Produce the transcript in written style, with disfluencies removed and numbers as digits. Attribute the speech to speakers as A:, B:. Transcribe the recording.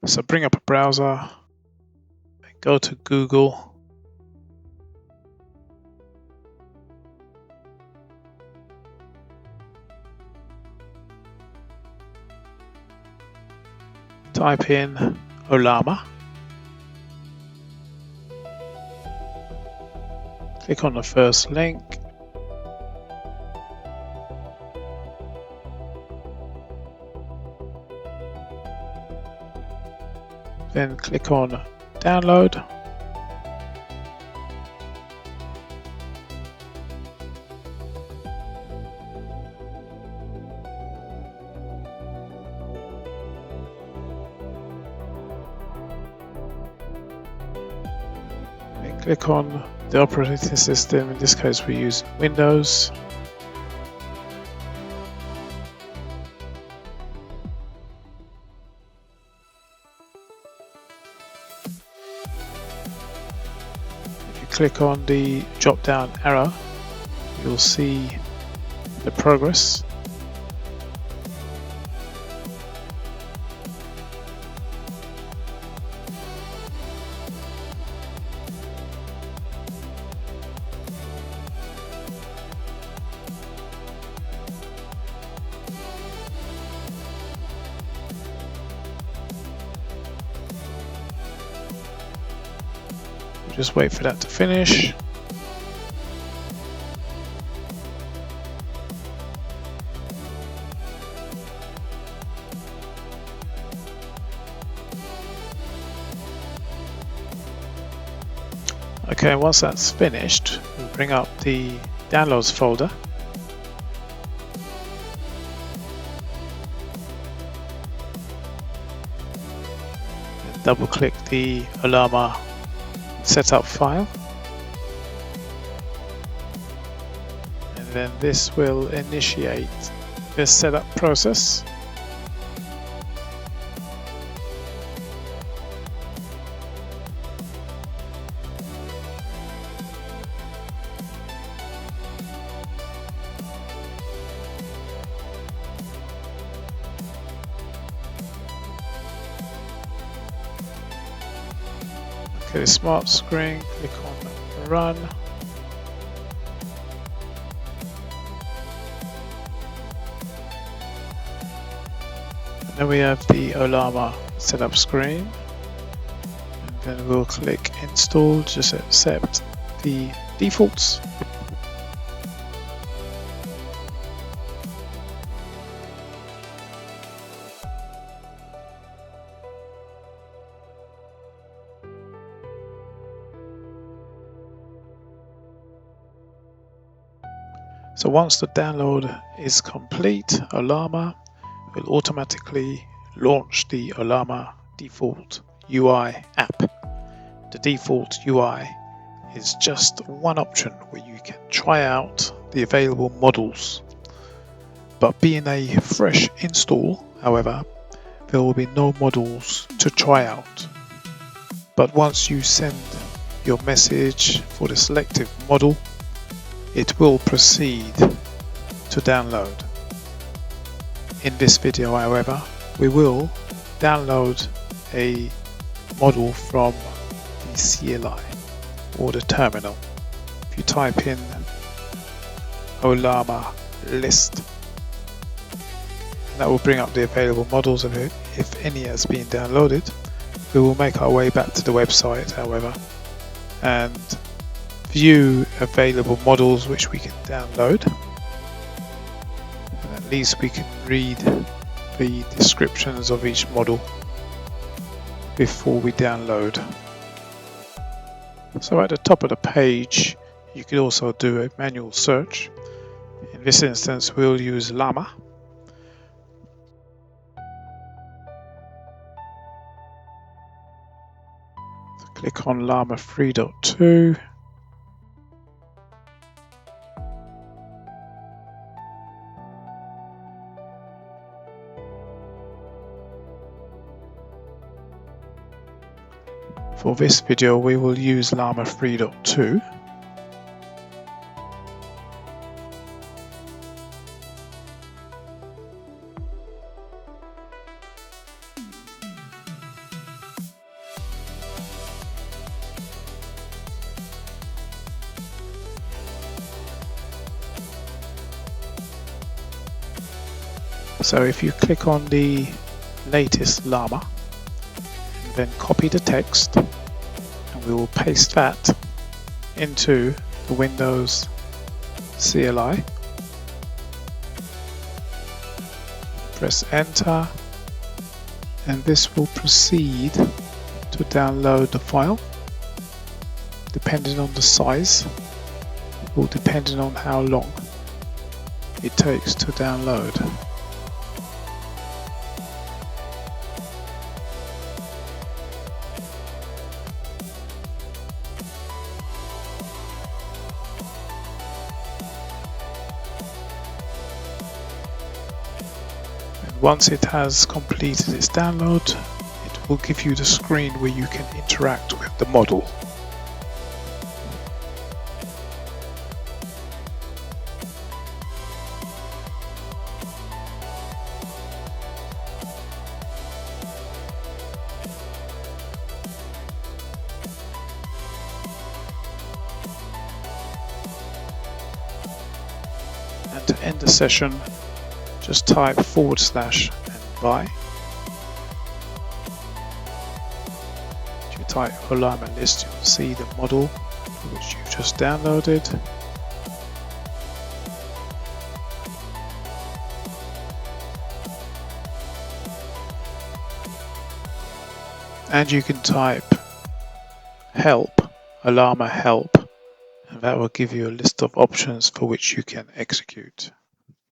A: So bring up a browser, go to Google, type in Ollama, click on the first link, then click on download. Then click on the operating system. In this case, we use Windows. Click on the drop down arrow, you'll see the progress. Just wait for that to finish. Okay, once that's finished, we'll bring up the downloads folder. And double click the Ollama setup file, and then this will initiate the setup process. Okay, the smart screen, click on run. And then we have the Ollama setup screen. And then we'll click install, just accept the defaults. So once the download is complete, Ollama will automatically launch the Ollama default UI app. The default UI is just one option where you can try out the available models. But being a fresh install, however, there will be no models to try out. But once you send your message for the selective model, it will proceed to download. In this video, however, we will download a model from the CLI or the terminal. If you type in Ollama list, that will bring up the available models of it. If any has been downloaded, we will make our way back to the website, however, and view available models which we can download. And at least we can read the descriptions of each model before we download. So at the top of the page, you could also do a manual search. In this instance, we'll use Llama. Click on Llama 3.2. For this video, we will use Llama 3.2. So if you click on the latest Llama, and then copy the text, and we will paste that into the Windows CLI. Press enter, and this will proceed to download the file. Depending on the size, or depending on how long it takes to download. And once it has completed its download, it will give you the screen where you can interact with the model. And to end the session, just type / and buy. If you type Ollama list, you'll see the model which you've just downloaded. And you can type help, Ollama help, and that will give you a list of options for which you can execute.